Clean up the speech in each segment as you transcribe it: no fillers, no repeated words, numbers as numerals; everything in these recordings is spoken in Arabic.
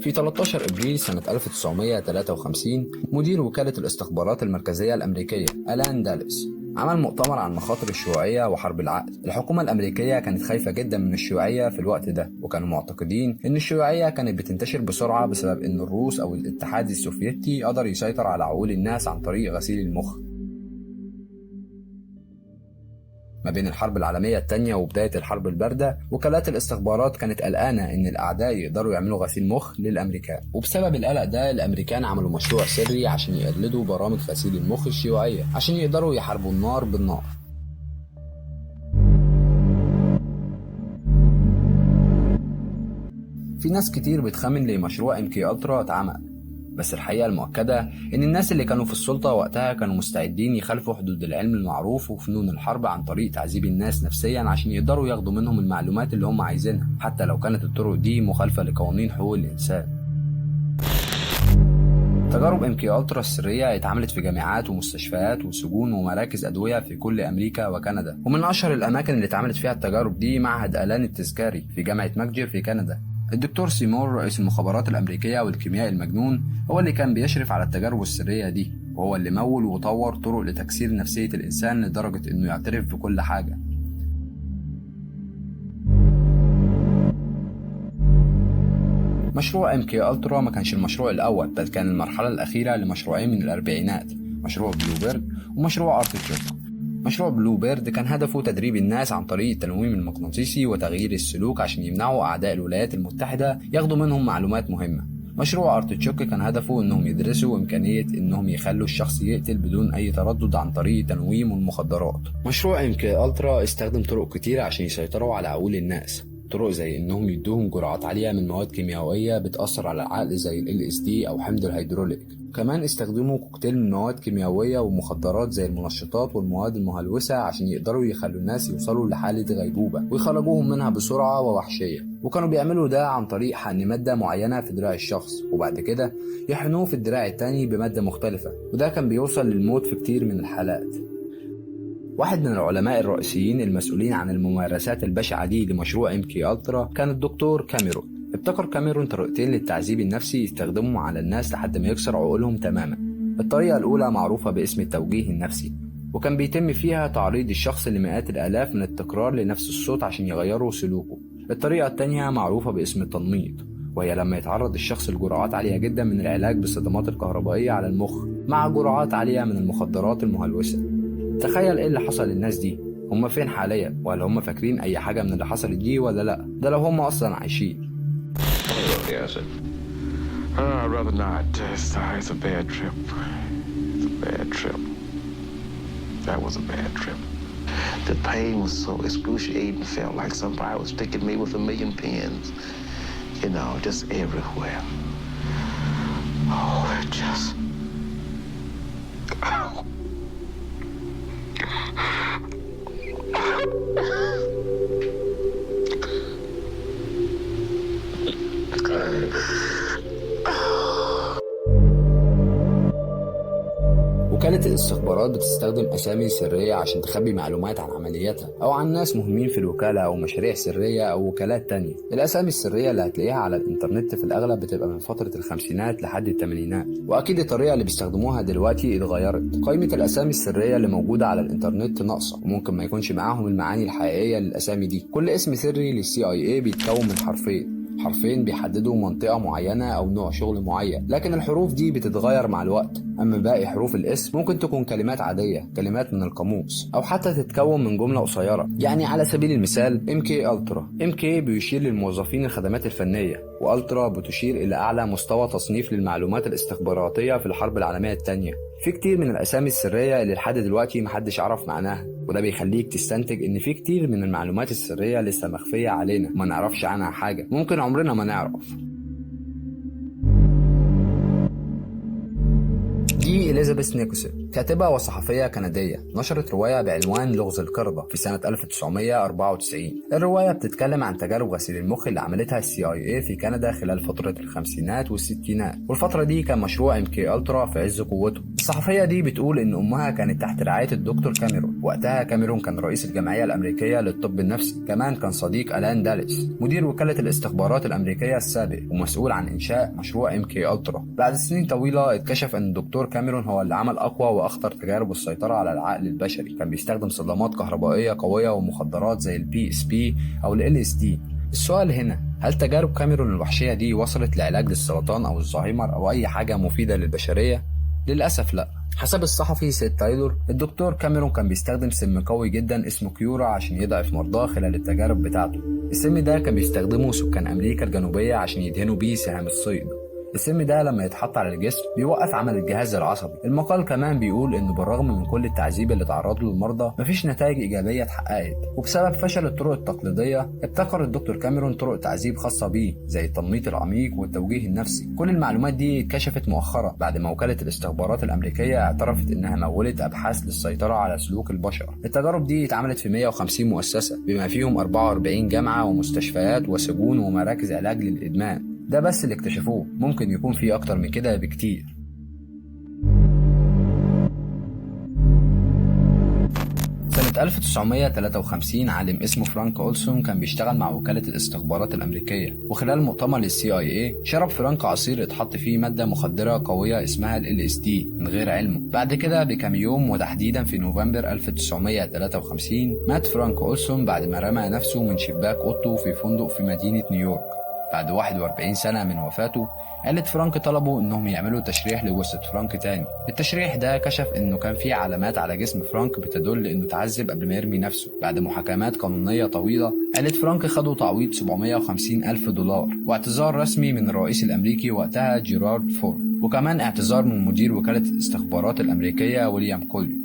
في 13 إبريل سنة 1953 مدير وكالة الاستخبارات المركزية الأمريكية ألان دالس عمل مؤتمر عن مخاطر الشيوعية وحرب العقد. الحكومة الأمريكية كانت خايفة جدا من الشيوعية في الوقت ده، وكانوا معتقدين إن الشيوعية كانت بتنتشر بسرعة بسبب إن الروس أو الاتحاد السوفيتي قدر يسيطر على عقول الناس عن طريق غسيل المخ. ما بين الحرب العالمية الثانية وبداية الحرب الباردة، وكالات الاستخبارات كانت قلقانة إن الأعداء يقدروا يعملوا غسيل مخ للأمريكان، وبسبب القلق ده الأمريكان عملوا مشروع سري عشان يقلدوا برامج غسيل المخ الشيوعية عشان يقدروا يحاربوا النار بالنار. في ناس كتير بتخمن ليه مشروع MK ألترا اتعمل، بس الحقيقة المؤكدة إن الناس اللي كانوا في السلطة وقتها كانوا مستعدين يخالفوا حدود العلم المعروف وفنون الحرب عن طريق تعذيب الناس نفسيا عشان يقدروا ياخدوا منهم المعلومات اللي هم عايزينها، حتى لو كانت الطرق دي مخالفة لقوانين حقوق الإنسان. تجارب MK ألترا السرية اتعملت في جامعات ومستشفيات وسجون ومراكز أدوية في كل أمريكا وكندا، ومن أشهر الأماكن اللي اتعملت فيها التجارب دي معهد ألان التذكاري في جامعة ماكجير في كندا. الدكتور سيمور رئيس المخابرات الأمريكية والكيميائي المجنون هو اللي كان بيشرف على التجارب السرية دي، وهو اللي مول وطور طرق لتكسير نفسية الإنسان لدرجة إنه يعترف بكل حاجة. مشروع MK ألترا ما كانش المشروع الأول، بل كان المرحلة الأخيرة لمشروعين من الأربعينات، مشروع بلوبيرد ومشروع أرتيتشوك. مشروع بلوبيرد كان هدفه تدريب الناس عن طريق التنويم المغناطيسي وتغيير السلوك عشان يمنعوا أعداء الولايات المتحدة ياخدوا منهم معلومات مهمة. مشروع أرتيتشوك كان هدفه إنهم يدرسوا إمكانية إنهم يخلوا الشخص يقتل بدون أي تردد عن طريق تنويم المخدرات. مشروع MK ألترا استخدم طرق كتيرة عشان يسيطروا على عقول الناس، طرق زي إنهم يدوهم جرعات عالية من مواد كيميائية بتأثر على العقل زي ال LSD أو حمض الهيدروليك. كمان استخدموا كوكتيل من مواد كيميائية ومخدرات زي المنشطات والمواد المهلوسة عشان يقدروا يخلوا الناس يوصلوا لحالة غيبوبة ويخرجوهم منها بسرعة ووحشية، وكانوا بيعملوا ده عن طريق حقن مادة معينة في دراع الشخص وبعد كده يحقنوه في الدراع التاني بمادة مختلفة، وده كان بيوصل للموت في كتير من الحالات. واحد من العلماء الرئيسيين المسؤولين عن الممارسات البشعة دي لمشروع MK ألترا كان الدكتور كاميرون. ابتكر كاميرون طريقتين للتعذيب النفسي يستخدمهم على الناس لحد ما يكسر عقولهم تماما. الطريقة الأولى معروفة باسم التوجيه النفسي، وكان بيتم فيها تعريض الشخص لمئات الآلاف من التكرار لنفس الصوت عشان يغيروا سلوكه. الطريقة التانية معروفة باسم التنميط، وهي لما يتعرض الشخص لجرعات عالية جدا من العلاج بالصدمات الكهربائية على المخ مع جرعات عالية من المخدرات المهلوسة. تخيل ايه اللي حصل للناس دي، هم فين حاليا، ولا هم فاكرين اي حاجة من اللي حصلت دي ولا لا؟ ده لو هم اصلا عايشين. I'd rather not. It's a bad trip. It's a bad trip. That was a bad trip. The pain was so excruciating. Felt like somebody was sticking me with 1,000,000 pins. You know, just everywhere. Oh, it just... Oh. وكالة الاستخبارات بتستخدم أسامي سرية عشان تخبي معلومات عن عملياتها أو عن ناس مهمين في الوكالة أو مشاريع سرية أو وكالات تانية. الأسامي السرية اللي هتلاقيها على الإنترنت في الأغلب بتبقى من فترة الخمسينات لحد الثمانينات، وأكيد الطريقة اللي بيستخدموها دلوقتي اتغيرت. قائمة الأسامي السرية اللي موجودة على الإنترنت ناقصة، وممكن ما يكونش معاهم المعاني الحقيقية للأسامي دي. كل اسم سري للCIA بيتكون من حرفين بيحددوا منطقة معينة أو نوع شغل معين، لكن الحروف دي بتتغير مع الوقت. أما باقي حروف الاسم ممكن تكون كلمات عادية، كلمات من القاموس، أو حتى تتكون من جملة قصيرة. يعني على سبيل المثال MK ألترا، MK بيشير للموظفين الخدمات الفنية، وألترا بتشير إلى أعلى مستوى تصنيف للمعلومات الاستخباراتية في الحرب العالمية الثانية. في كتير من الأسامي السرية اللي لحد دلوقتي محدش عرف معناها، وده بيخليك تستنتج إن في كتير من المعلومات السرية لسه مخفية علينا ما نعرفش عنها حاجة، ممكن عمرنا ما نعرف. دي إليزابيث نيكوسون، كاتبة وصحفية كندية نشرت رواية بعنوان لغز القردة في سنة 1994. الرواية بتتكلم عن تجارب غسيل المخ اللي عملتها CIA في كندا خلال فترة الخمسينات والستينات، والفترة دي كان مشروع MK Ultra في عز قوته. الصحفية دي بتقول إن أمها كانت تحت رعاية الدكتور كاميرون. وقتها كاميرون كان رئيس الجمعية الأمريكية للطب النفسي، كمان كان صديق ألان داليس مدير وكالة الاستخبارات الأمريكية السابق ومسؤول عن إنشاء مشروع MK Ultra. بعد سنين طويلة اكتشف أن الدكتور كاميرون هو اللي عمل أقوى وأخطر تجارب السيطرة على العقل البشري. كان بيستخدم صدمات كهربائية قوية ومخدرات زي PSP أو LSD. السؤال هنا، هل تجارب كاميرون الوحشية دي وصلت لعلاج للسرطان أو الزهايمر أو أي حاجة مفيدة للبشرية؟ للأسف لا. حسب الصحفي سيد تايلور، الدكتور كاميرون كان بيستخدم سم قوي جدا اسمه كيورا عشان يضعف مرضاه خلال التجارب بتاعته. السم ده كان بيستخدمه سكان أمريكا الجنوبية عشان يدهنوا بيه سهام الصيد. السم ده لما يتحط على الجسم بيوقف عمل الجهاز العصبي. المقال كمان بيقول انه بالرغم من كل التعذيب اللي تعرض له المرضى مفيش نتائج ايجابيه اتحققت، وبسبب فشل الطرق التقليديه ابتكر الدكتور كاميرون طرق تعذيب خاصه بيه زي التنميط العميق والتوجيه النفسي. كل المعلومات دي اتكشفت مؤخرا بعد ما وكاله الاستخبارات الامريكيه اعترفت انها مولت ابحاث للسيطره على سلوك البشر. التجارب دي اتعملت في 150 مؤسسه بما فيهم 44 جامعه ومستشفيات وسجون ومراكز علاج للادمان. ده بس اللي اكتشفوه، ممكن يكون فيه أكتر من كده بكتير. سنة 1953 عالم اسمه فرانك أولسون كان بيشتغل مع وكالة الاستخبارات الأمريكية، وخلال مؤتمر للCIA شرب فرانك عصير اتحط فيه مادة مخدرة قوية اسمها LSD من غير علمه. بعد كده بكام يوم وتحديدا في نوفمبر 1953 مات فرانك أولسون بعد ما رمى نفسه من شباك أوضته في فندق في مدينة نيويورك. بعد 41 سنة من وفاته عيلة فرانك طلبوا انهم يعملوا تشريح لجثة فرانك تاني. التشريح ده كشف انه كان فيه علامات على جسم فرانك بتدل انه تعذب قبل ما يرمي نفسه. بعد محاكمات قانونية طويلة عيلة فرانك خدوا تعويض $750,000 واعتذار رسمي من الرئيس الامريكي وقتها جيرارد فورد، وكمان اعتذار من مدير وكالة الاستخبارات الامريكية ويليام كولي.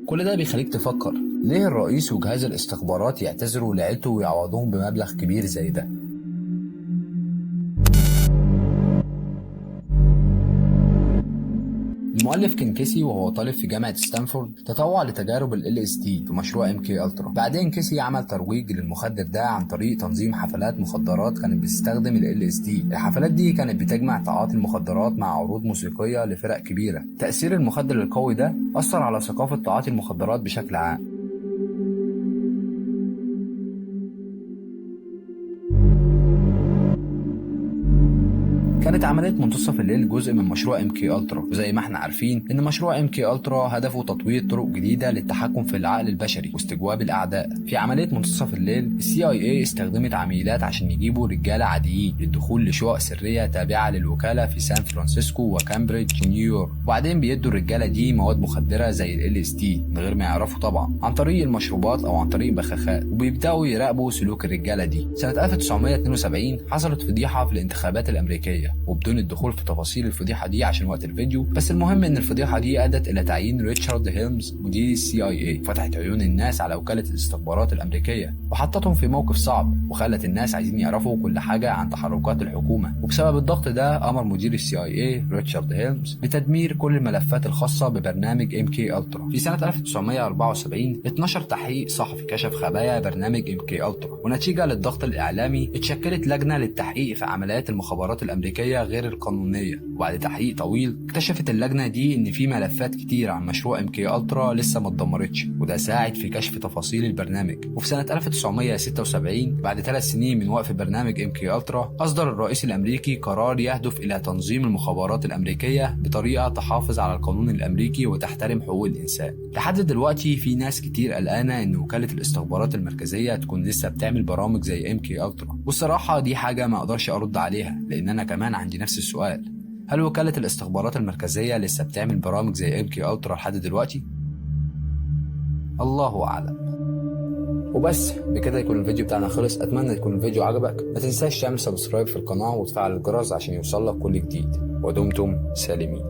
كل ده بيخليك تفكر ليه الرئيس وجهاز الاستخبارات يعتذروا لعيلته ويعوضوهم بمبلغ كبير زي ده. المؤلف كين كيسي وهو طالب في جامعة ستانفورد تطوع لتجارب ال LSD في مشروع MK Ultra. بعدين كيسي عمل ترويج للمخدر ده عن طريق تنظيم حفلات مخدرات كانت بتستخدم ال LSD. الحفلات دي كانت بتجمع تعاطي المخدرات مع عروض موسيقية لفرق كبيرة. تأثير المخدر القوي ده أثر على ثقافة تعاطي المخدرات بشكل عام. كانت عملية منتصف الليل جزء من مشروع MK Ultra، وزي ما احنا عارفين ان مشروع MK Ultra هدفه تطوير طرق جديدة للتحكم في العقل البشري واستجواب الأعداء. في عملية منتصف الليل CIA استخدمت عميلات عشان يجيبوا رجالة عاديين للدخول لشقق سرية تابعة للوكالة في سان فرانسيسكو وكامبريدج ونيويورك، وبعدين بيدوا الرجالة دي مواد مخدرة زي ال LSD من غير ما يعرفوا طبعا، عن طريق المشروبات أو عن طريق بخاخات، وبيبدأوا يراقبوا سلوك الرجالة دي. سنة 1972 حصلت فضيحة في الانتخابات الأمريكية، وبدون الدخول في تفاصيل الفضيحة دي عشان وقت الفيديو، بس المهم ان الفضيحة دي ادت الى تعيين ريتشارد هيلمز مدير CIA. فتحت عيون الناس على وكالة الاستخبارات الامريكية وحطتهم في موقف صعب، وخلت الناس عايزين يعرفوا كل حاجة عن تحركات الحكومة. وبسبب الضغط ده امر مدير CIA ريتشارد هيلمز بتدمير كل الملفات الخاصة ببرنامج MK Ultra. في سنة 1974 اتنشر تحقيق صحفي كشف خبايا برنامج MK Ultra، ونتيجة للضغط الاعلامي اتشكلت لجنة للتحقيق في عمليات المخابرات الامريكية غير القانونية. وبعد تحقيق طويل اكتشفت اللجنة دي ان في ملفات كتير عن مشروع MK Ultra لسه ما اتدمرتش، وده ساعد في كشف تفاصيل البرنامج. وفي سنة 1976 بعد 3 سنين من وقف برنامج MK Ultra اصدر الرئيس الامريكي قرار يهدف الى تنظيم المخابرات الامريكية بطريقة تحافظ على القانون الامريكي وتحترم حقوق الانسان. لحد دلوقتي في ناس كتير قلقانة ان وكالة الاستخبارات المركزية تكون لسه بتعمل برامج زي MK Ultra، والصراحة دي حاجة ما اقدرش ارد عليها، لان انا كمان عندي نفس السؤال. هل وكالة الاستخبارات المركزية لسه بتعمل برامج زي MK Ultra لحد دلوقتي؟ الله أعلم. وبس بكده يكون الفيديو بتاعنا خلص. أتمنى يكون الفيديو عجبك. ما تنساش تعمل سبسكرايب في القناة وتفعل الجرس عشان يوصلك كل جديد. ودمتم سالمين.